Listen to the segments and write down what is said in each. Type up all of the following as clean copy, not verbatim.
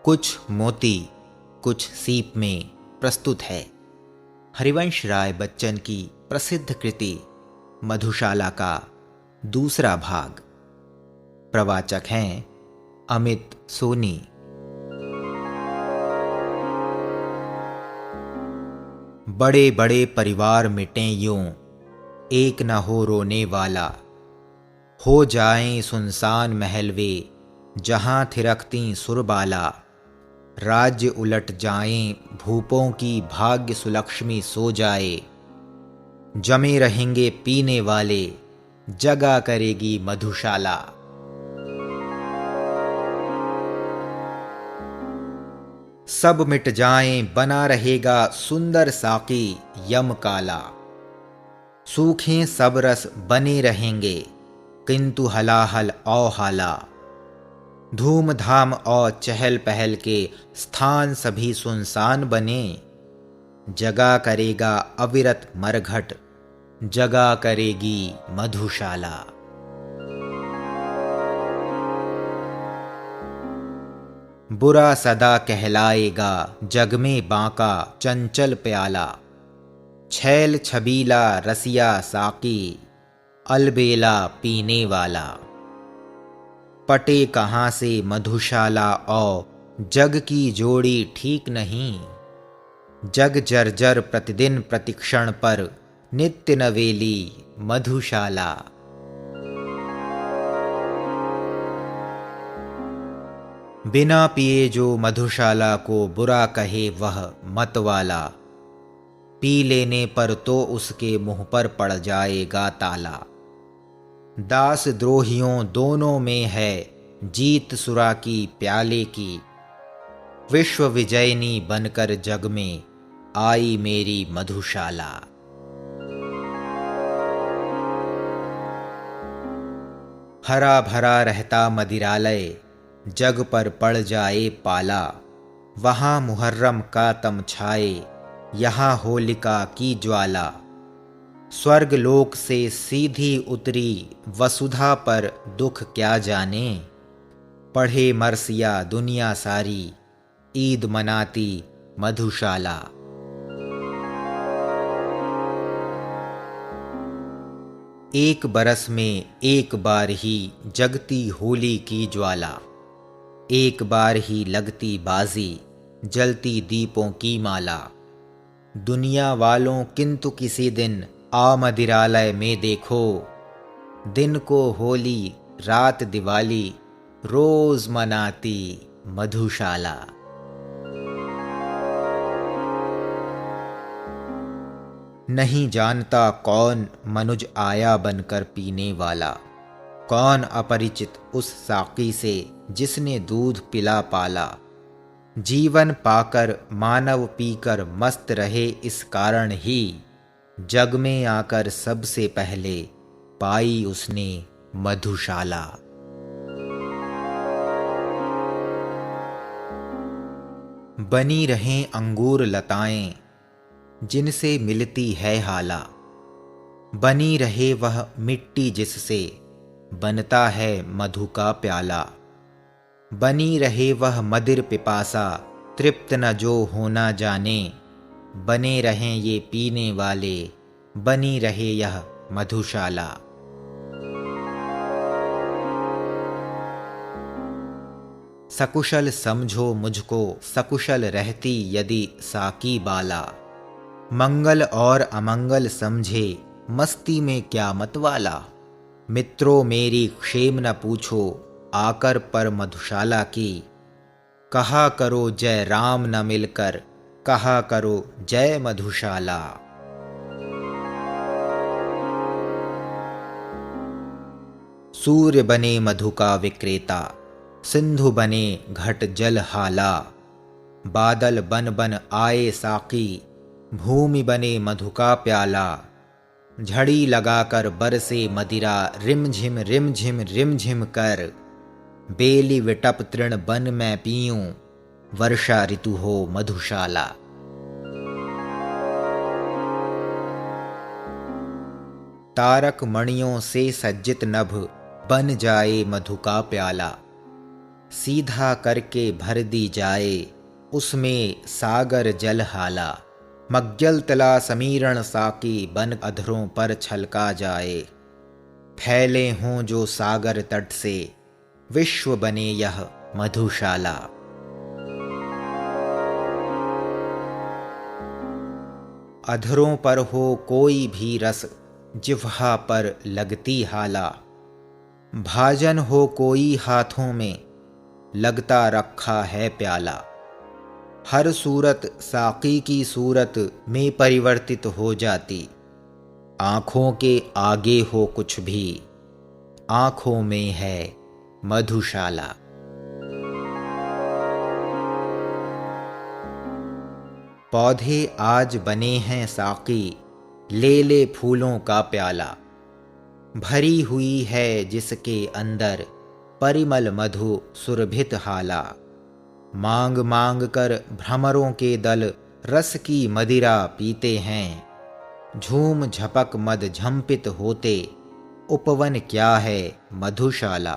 कुछ मोती कुछ सीप में प्रस्तुत है हरिवंश राय बच्चन की प्रसिद्ध कृति मधुशाला का दूसरा भाग। प्रवाचक हैं अमित सोनी। बड़े बड़े परिवार मिटें यूं, एक न हो रोने वाला। हो जाएं सुनसान महल वे, जहां थिरकती सुरबाला। राज्य उलट जाएं भूपों की, भाग्य सुलक्ष्मी सो जाए। जमे रहेंगे पीने वाले, जगा करेगी मधुशाला। सब मिट जाएं, बना रहेगा सुंदर साकी यम काला। सूखे सब रस बने रहेंगे, किंतु हलाहल औ हाला। धूमधाम और चहल पहल के स्थान सभी सुनसान बने। जगा करेगा अविरत मरघट, जगा करेगी मधुशाला। बुरा सदा कहलाएगा जग में बांका चंचल प्याला। छैल छबीला रसिया साकी, अलबेला पीने वाला। पटे कहाँ से मधुशाला और जग की जोड़ी ठीक नहीं। जग जर्जर प्रतिदिन प्रतिक्षण पर, नित्य नवेली मधुशाला। बिना पिए जो मधुशाला को बुरा कहे वह मतवाला। पी लेने पर तो उसके मुंह पर पड़ जाएगा ताला। दास द्रोहियों दोनों में है जीत सुरा की प्याले की। विश्व विजयनी बनकर जग में आई मेरी मधुशाला। हरा भरा रहता मदिरालय, जग पर पड़ जाए पाला। वहां मुहर्रम का तमछाए, यहाँ होलिका की ज्वाला। स्वर्ग लोक से सीधी उतरी वसुधा पर दुख क्या जाने। पढ़े मरसिया दुनिया सारी, ईद मनाती मधुशाला। एक बरस में एक बार ही जगती होली की ज्वाला। एक बार ही लगती बाजी, जलती दीपों की माला। दुनिया वालों किंतु किसी दिन आ मदिरालय में देखो। दिन को होली रात दिवाली, रोज मनाती मधुशाला। नहीं जानता कौन मनुज आया बनकर पीने वाला। कौन अपरिचित उस साकी से, जिसने दूध पिला पाला। जीवन पाकर मानव पीकर मस्त रहे, इस कारण ही जग में आकर सबसे पहले पाई उसने मधुशाला। बनी रहें अंगूर लताएं, जिनसे मिलती है हाला। बनी रहे वह मिट्टी जिससे बनता है मधु का प्याला। बनी रहे वह मदिर पिपासा, तृप्त न जो होना जाने। बने रहें ये पीने वाले, बनी रहे यह मधुशाला। सकुशल समझो मुझको, सकुशल रहती यदि साकी बाला। मंगल और अमंगल समझे, मस्ती में क्या मतवाला। मित्रों मेरी क्षेम न पूछो, आकर पर मधुशाला की। कहा करो जय राम न मिलकर, कहा करो जय मधुशाला। सूर्य बने मधु का विक्रेता, सिंधु बने घट जल हाला। बादल बन बन आए साकी, भूमि बने मधु का प्याला। झड़ी लगाकर बरसे मदिरा, रिमझिम रिमझिम रिमझिम कर। बेली विटप तृण बन मैं पीऊं, वर्षा ऋतु हो मधुशाला। तारक मणियों से सज्जित नभ, बन जाए मधु का प्याला। सीधा करके भर दी जाए उसमें सागर जल हाला। मग्जल तला समीरण साकी बन अधरों पर छलका जाए। फैले हों जो सागर तट से विश्व बने यह मधुशाला। अधरों पर हो कोई भी रस जिह्वा पर लगती हाला। भाजन हो कोई हाथों में लगता रखा है प्याला। हर सूरत साकी की सूरत में परिवर्तित हो जाती। आँखों के आगे हो कुछ भी आँखों में है मधुशाला। पौधे आज बने हैं साकी ले ले फूलों का प्याला। भरी हुई है जिसके अंदर परिमल मधु सुरभित हाला। मांग मांग कर भ्रमरों के दल रस की मदिरा पीते हैं। झूम झपक मद झंपित होते उपवन क्या है मधुशाला।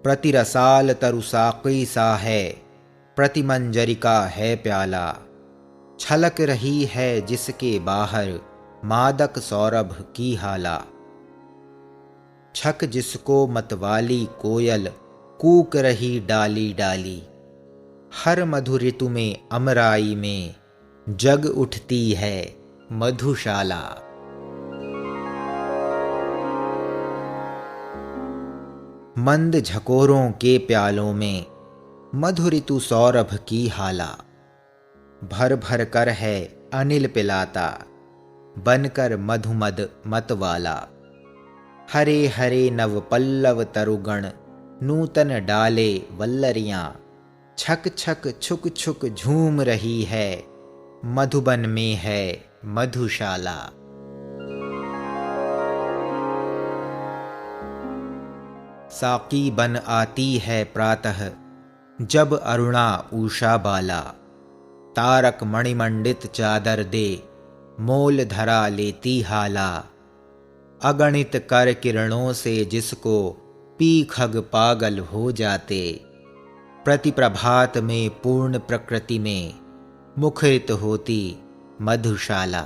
प्रतिरसाल तरुसाकी सा है प्रतिमंजरिका है प्याला। छलक रही है जिसके बाहर मादक सौरभ की हाला। छक जिसको मतवाली कोयल कूक रही डाली डाली। हर मधु ऋतु में अमराई में जग उठती है मधुशाला। मंद झकोरों के प्यालों में मधु ऋतु सौरभ की हाला। भर भर कर है अनिल पिलाता बनकर मधुमद मतवाला। हरे हरे नव पल्लव तरुगण नूतन डाले वल्लरियां। छक छक छुक छुक झूम रही है मधुबन में है मधुशाला। साकी बन आती है प्रातः जब अरुणा उषा बाला। तारक मणिमंडित चादर दे मोल धरा लेती हाला। अगणित कर किरणों से जिसको पी खग पागल हो जाते। प्रति प्रभात में पूर्ण प्रकृति में मुखरित होती मधुशाला।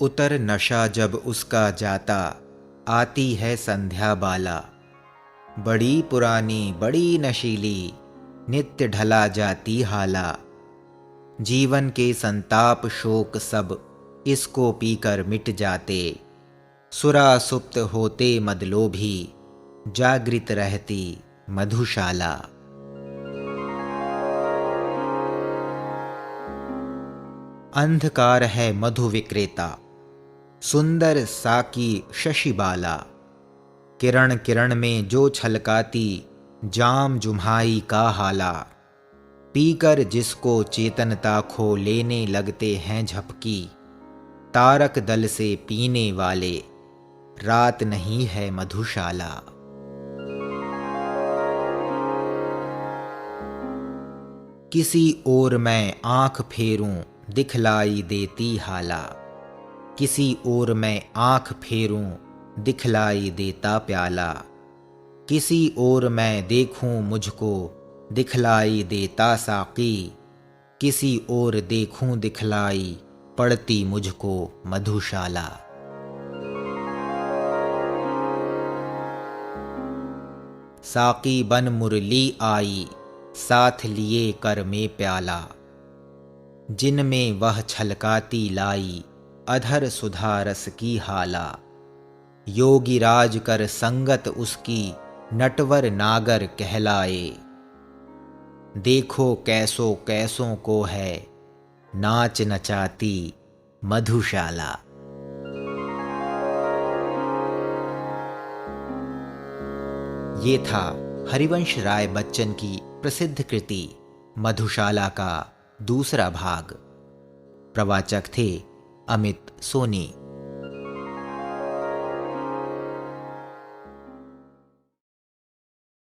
उतर नशा जब उसका जाता आती है संध्या बाला। बड़ी पुरानी बड़ी नशीली नित्य ढला जाती हाला। जीवन के संताप शोक सब इसको पीकर मिट जाते। सुरा सुप्त होते मदलोभी जागृत रहती मधुशाला। अंधकार है मधु विक्रेता सुंदर साकी शशिबाला। किरण किरण में जो छलकाती जाम जुम्हाई का हाला। पीकर जिसको चेतनता खो लेने लगते हैं झपकी। तारक दल से पीने वाले रात नहीं है मधुशाला। किसी ओर मैं आंख फेरूं दिखलाई देती हाला। किसी ओर मैं आंख फेरूं दिखलाई देता प्याला। किसी ओर मैं देखूं मुझको दिखलाई देता साकी। किसी ओर देखूं दिखलाई पड़ती मुझको मधुशाला। साकी बन मुरली आई साथ लिए कर में प्याला। जिनमें वह छलकाती लाई अधर सुधा रस की हाला। योगी राज कर संगत उसकी नटवर नागर कहलाए। देखो कैसो कैसों को है नाच नचाती मधुशाला। ये था हरिवंश राय बच्चन की प्रसिद्ध कृति मधुशाला का दूसरा भाग। प्रवाचक थे अमित सोनी।